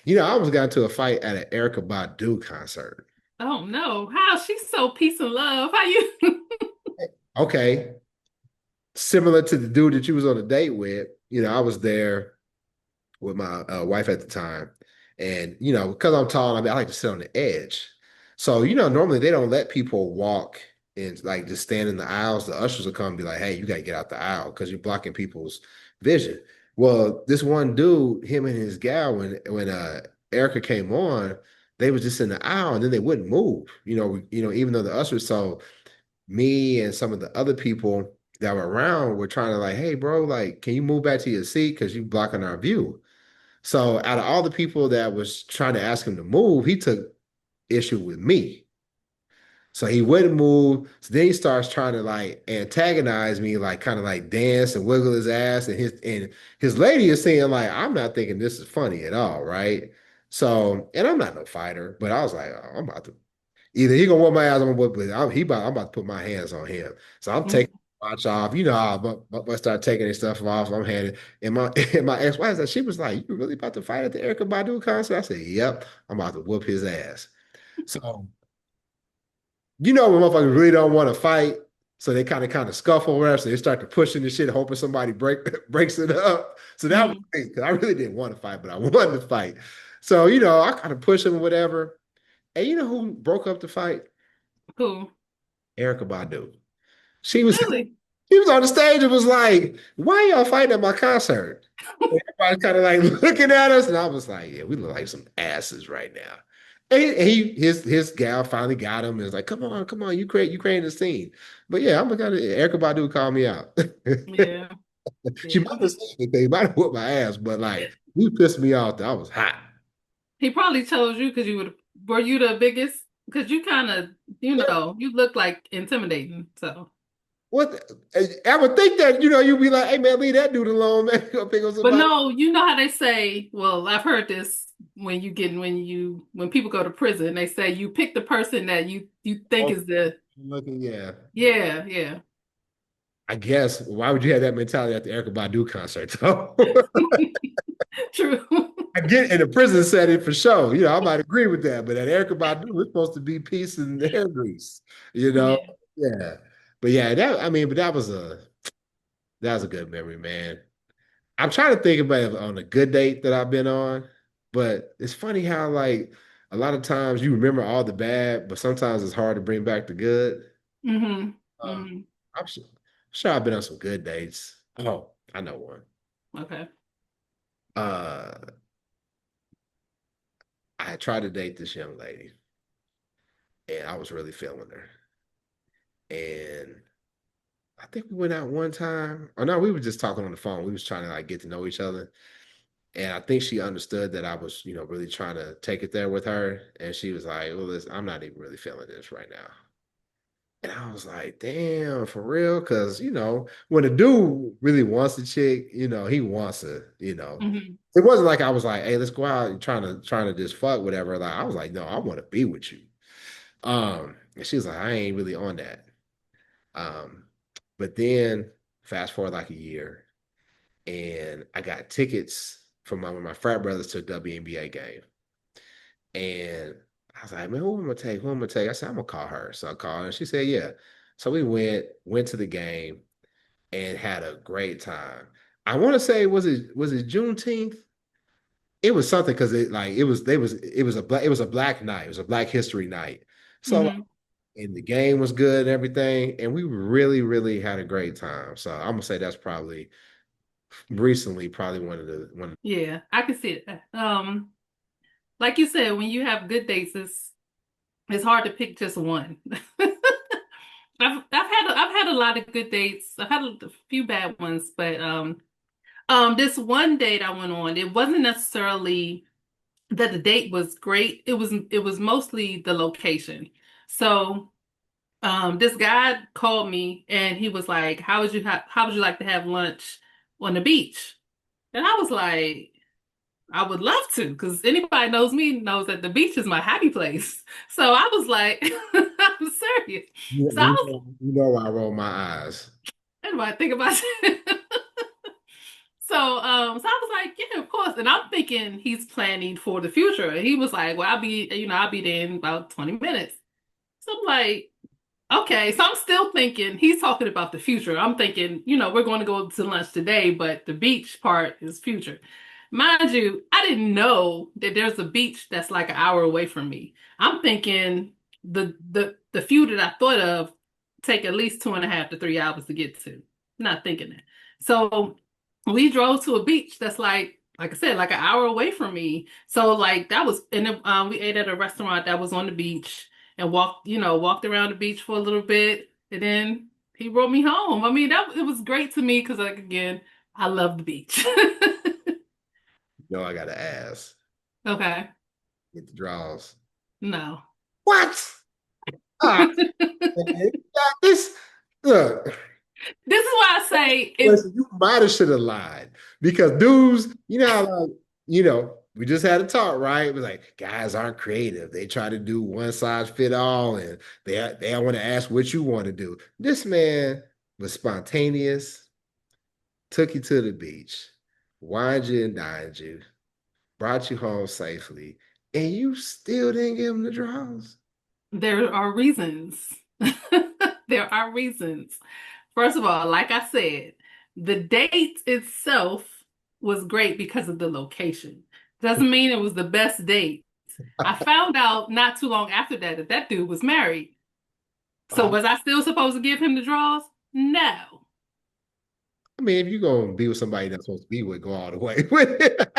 I almost got into a fight at an Erica Badu concert. Oh no, how she's so peace and love. How you? Okay, similar to the dude that you was on a date with. I was there with my wife at the time, and because I'm tall, I like to sit on the edge. So normally they don't let people walk and like just stand in the aisles. The ushers will come and be like, "Hey, you got to get out the aisle because you're blocking people's vision." Well, this one dude, him and his gal, when Erica came on, they was just in the aisle and then they wouldn't move. Even though the ushers saw me and some of the other people that were around were trying to like, "Hey, bro, like, can you move back to your seat because you blocking our view?" So out of all the people that was trying to ask him to move, he took issue with me. So he wouldn't move. So then he starts trying to like antagonize me, like kind of like dance and wiggle his ass. And his lady is saying, like, I'm not thinking this is funny at all, right? So, and I'm not no fighter, but I was like, oh, I'm about to either he gonna whoop my ass, I'm gonna whoop his. I'm about to put my hands on him. So I'm taking my watch off. You know how I start taking his stuff off. I'm handing and my and my ex-wife said she was like, "You really about to fight at the Erica Badu concert?" I said, "Yep, I'm about to whoop his ass." So when motherfuckers really don't want to fight, so they kind of scuffle around, so they start to pushing the shit, hoping somebody breaks it up. So that was Mhm. because I really didn't want to fight, but I wanted to fight. So I kind of push him or whatever. And you know who broke up the fight? Cool. Erica Badu. She was Really? she was on the stage and was like, "Why y'all fighting at my concert?" And everybody kind of like looking at us, and I was like, "Yeah, we look like some asses right now." And his gal finally got him and was like, come on, you creating the scene." But yeah, I'm gonna Erica Badu called me out. Yeah. She Yeah. might have said anything, might have whooped my ass, but like you pissed me off. That I was hot. He probably chose you because you would. Were you the biggest? Because you kind of, you look like intimidating. So, What I would think that you'd be like, "Hey man, leave that dude alone, man. Go pick up but somebody." no, you know how they say. Well, I've heard this when people go to prison, they say you pick the person that you think Oh, is the looking, yeah. yeah, yeah. I guess why would you have that mentality at the Erica Badu concert though? True. I get in a prison setting for sure. I might agree with that, but at Erica Badu, it's supposed to be peace and hair grease. You know, Yeah. yeah. But yeah, but that was a good memory, man. I'm trying to think about it on a good date that I've been on, but it's funny how like a lot of times you remember all the bad, but sometimes it's hard to bring back the good. Mm-hmm. Uh, Mm-hmm. I'm sure I've been on some good dates. Oh, I know one. Okay. Uh, I tried to date this young lady, and I was really feeling her. And I think we went out one time. Or no, we were just talking on the phone. We was trying to like get to know each other. And I think she understood that I was, really trying to take it there with her. And she was like, "Well, listen, I'm not even really feeling this right now." And I was like, "Damn, for real?" Because, when a dude really wants a chick, he wants her. Mm-hmm. It wasn't like I was like, "Hey, let's go out and trying to just fuck, whatever." Like I was like, "No, I want to be with you." And she was like, "I ain't really on that." Um, but then fast forward like a year, and I got tickets from one of my frat brothers to a WNBA game. And I was like, "Man, who am I gonna take? Who am I gonna take?" I said, "I'm gonna call her." So I called her and she said, "Yeah." So we went to the game and had a great time. I want to say, was it Juneteenth? It was something because it was a black night. It was a Black History night. So Mm-hmm. and the game was good and everything, and we really, really had a great time. So I'm gonna say that's probably recently, probably one. Yeah, I can see it. Like you said, when you have good dates, it's hard to pick just one. I've had a lot of good dates. I've had a few bad ones, but this one date I went on, it wasn't necessarily that the date was great. It was mostly the location. So this guy called me and he was like, how would you like to have lunch on the beach?" And I was like, I would love to, because anybody knows me knows that the beach is my happy place. So I was like, I'm serious. You, So I you was, know, you know I roll my eyes. what do I think about it? So I was like, yeah, of course. And I'm thinking he's planning for the future. And he was like, well, I'll be there in about 20 minutes. So I'm like, okay. So I'm still thinking he's talking about the future. I'm thinking, we're going to go to lunch today, but the beach part is future. Mind you, I didn't know that there's a beach that's like an hour away from me. I'm thinking the few that I thought of take at least 2.5 to 3 hours to get to. Not thinking that. So we drove to a beach that's like I said, like an hour away from me. So like that was, and we ate at a restaurant that was on the beach and walked around the beach for a little bit, and then he brought me home. I mean, it was great to me because, like, again, I love the beach. No, I gotta ask. Okay, Get the draws. no. What? Ah, man. This look. This is why I say it. Listen, you might have should have lied because dudes, we just had a talk, right? It was like guys aren't creative. They try to do one size fit all, and they want to ask what you want to do. This man was spontaneous, took you to the beach, wined you and dined you, brought you home safely, and you still didn't give him the draws. There are reasons. There are reasons. First of all, like I said, the date itself was great because of the location. Doesn't mean it was the best date. I found out not too long after that that dude was married. So Uh, was I still supposed to give him the draws? No. I mean, if you're gonna be with somebody that's supposed to be with, go all the way with it.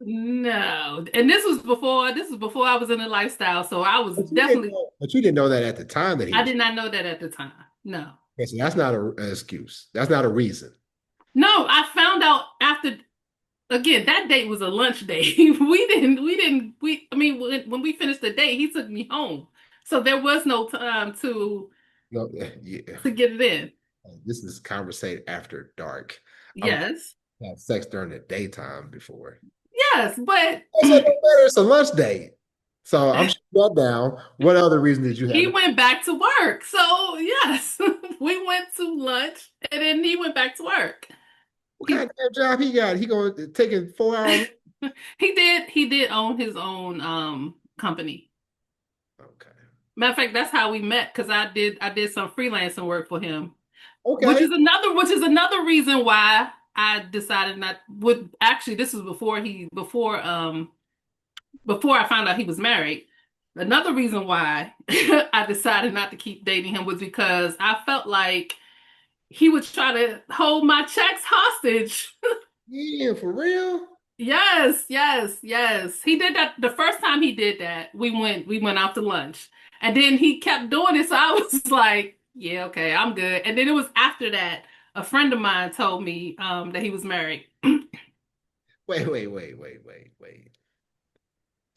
No. And this was before I was in the lifestyle, so I was definitely But you didn't know that at the time that he I was. did not know that at the time. No. Okay, so that's not an excuse. That's not a reason. No, I found out after again, that date was a lunch date. I mean when we finished the date, he took me home. So there was no time No, yeah. to get it in. This is conversation after dark. I've Yes. had sex during the daytime before. Yes, but I said, no matter, it's a lunch date. So I'm shutting that down. What other reason did you he have? went back to work. So, yes, we went to lunch and then he went back to work. What He kind of damn job he got? He going to take a 4 hour. he did own his own company. Okay. Matter of fact, that's how we met because I did some freelancing work for him, which Okay. is another reason why I decided not would actually this was before I found out he was married. Another reason why I decided not to keep dating him was because I felt like he would try to hold my checks hostage. Yeah, for real. Yes, yes, yes. He did that the first time he did that. We went out to lunch. And then he kept doing it. So I was like, yeah, okay, I'm good. And then it was after that, a friend of mine told me that he was married. Wait.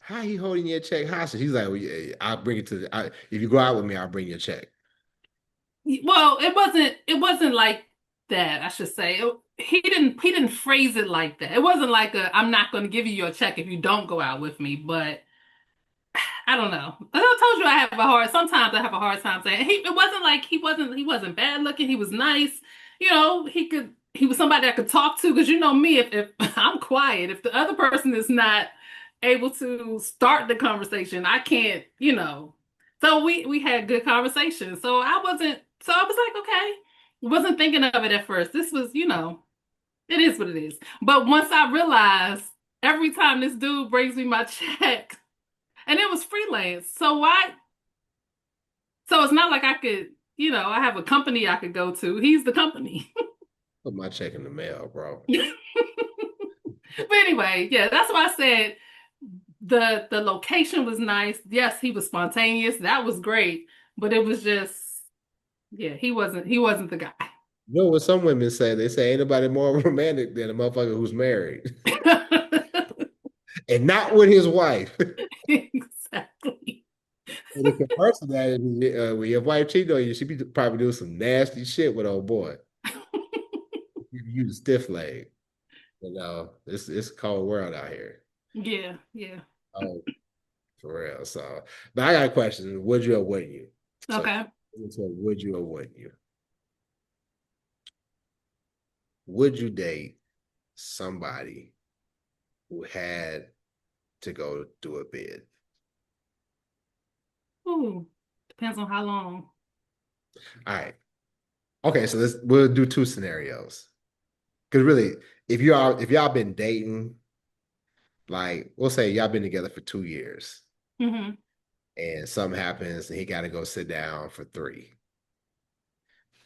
How he holding your check hostage? He's like, well, yeah, I'll bring it to if you go out with me, I'll bring your check. Well, it wasn't like that, I should say. He didn't phrase it like that. It wasn't like I'm not going to give you your check if you don't go out with me, but I don't know. I told you sometimes I have a hard time saying it wasn't like he wasn't bad looking. He was nice. He was somebody I could talk to because you know me, if I'm quiet, if the other person is not able to start the conversation, I can't, So we had good conversation. So I was like, okay. Wasn't thinking of it at first. This was, it is what it is. But once I realized every time this dude brings me my check, and it was freelance. So it's not like I could, I have a company I could go to. He's the company. Put my check in the mail, bro. But anyway, yeah, that's why I said the location was nice. Yes, he was spontaneous. That was great. But it was just, yeah, he wasn't the guy. You know what some women say? They say ain't nobody more romantic than a motherfucker who's married and not with his wife. Exactly. And the converse of that is when your wife cheated on you, she be probably doing some nasty shit with old boy. You the stiff leg. It's a cold world out here. Yeah, yeah. Oh, for real. So, but I got a question. Would you or wouldn't you? So, Okay. would you or wouldn't you? Would you date somebody who had to go do a bid. Ooh, depends on how long. All right. Okay, so we'll do two scenarios. Because really, if y'all been dating, like we'll say y'all been together for 2 years Hmm. and something happens and he got to go sit down for three.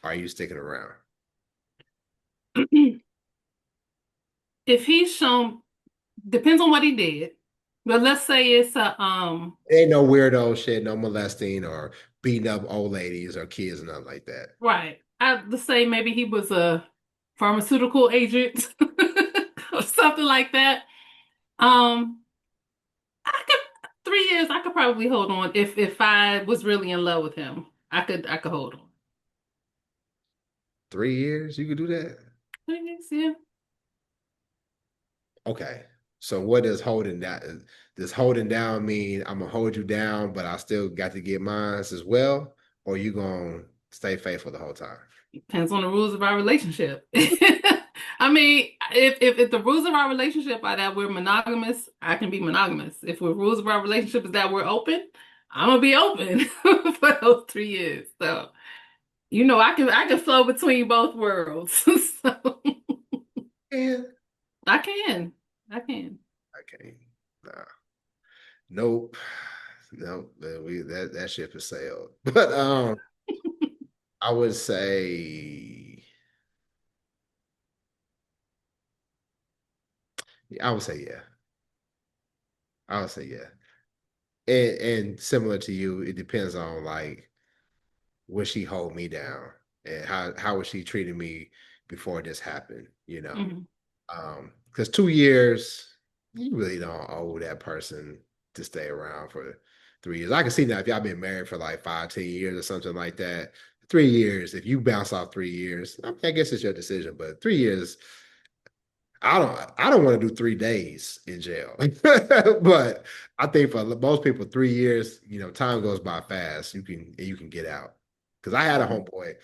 Are you sticking around? If he's shown, depends on what he did. But let's say it's a Ain't no weirdo shit, no molesting or beating up old ladies or kids or nothing like that. right. Let's say maybe he was a pharmaceutical agent or something like that. Um, I could 3 years. I could probably hold on if I was really in love with him. I could hold on. 3 years, you could do that? 3 years, yeah. Okay. So what does holding down? Does holding down mean I'm gonna hold you down, but I still got to get mine as well? Or you gonna stay faithful the whole time? Depends on the rules of our relationship. I mean, if the rules of our relationship are that we're monogamous, I can be monogamous. If the rules of our relationship is that we're open, I'm gonna be open for those 3 years. So I can flow between both worlds. So Yeah. I can. I can. Okay. Nah. Nope. Nope. That ship has sailed. But I would say I would say yeah. I would say yeah. And similar to you, it depends on like would she hold me down and how was she treating me before this happened, you know? Hmm. Because 2 years, you really don't owe that person to stay around for 3 years. I can see now if y'all been married for like 5, 10 years or something like that. 3 years, if you bounce off 3 years, I mean, I guess it's your decision, but 3 years, I don't want to do 3 days in jail. But I think for most people, 3 years, time goes by fast. You can get out. Because I had a homeboy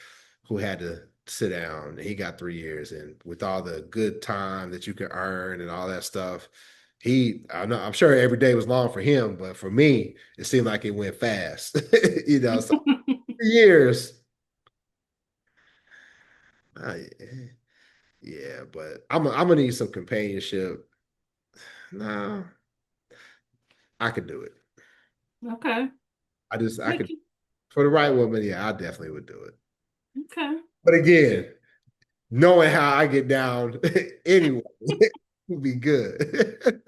who had to sit down and he got 3 years. And with all the good time that you can earn and all that stuff, I'm sure every day was long for him, but for me, it seemed like it went fast. So 3 years. I, yeah, but I'm gonna need some companionship. No, I could do it. Okay. I Thank could you. for the right woman, yeah, I definitely would do it. Okay. But again, knowing how I get down anyway would be good.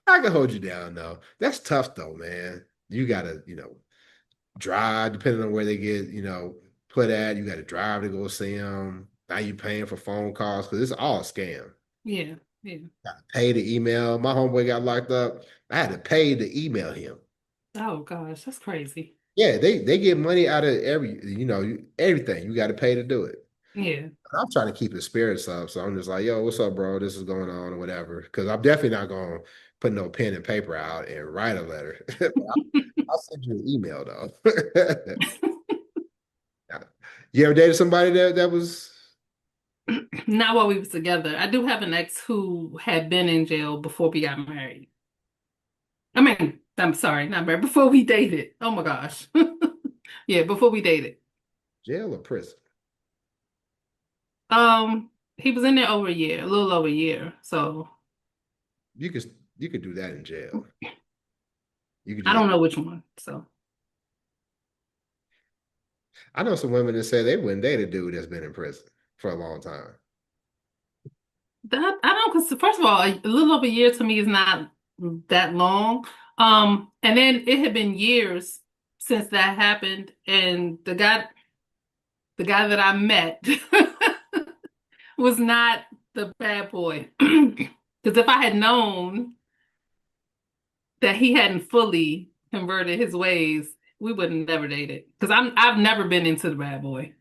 I can hold you down though. That's tough though, man. You gotta, drive depending on where they get, put at. You gotta drive to go see them. Now you paying for phone calls because it's all a scam. Yeah. Yeah. Gotta pay the email. My homeboy got locked up. I had to pay to email him. Oh gosh, that's crazy. Yeah, they get money out of everything. You got to pay to do it. Yeah. I'm trying to keep his spirits up, so I'm just like, yo, what's up, bro? This is going on or whatever. Because I'm definitely not going to put no pen and paper out and write a letter. I'll send you an email though. You ever dated somebody that was Not while we was together. I do have an ex who had been in jail before we got married. I mean, I'm sorry, not married, before we dated. Oh my gosh. Yeah, before we dated. jail or prison? Um, he was in there over a year, a little over a year. So You could do that in jail. You could do I that. don't know which one. So I know some women that say they wouldn't date a dude that's been in prison for a long time. that I don't, because first of all, a little over a year to me is not that long. And then it had been years since that happened, and the guy that I met was not the bad boy. Because if I had known that he hadn't fully converted his ways, we would have never dated. Because I've never been into the bad boy.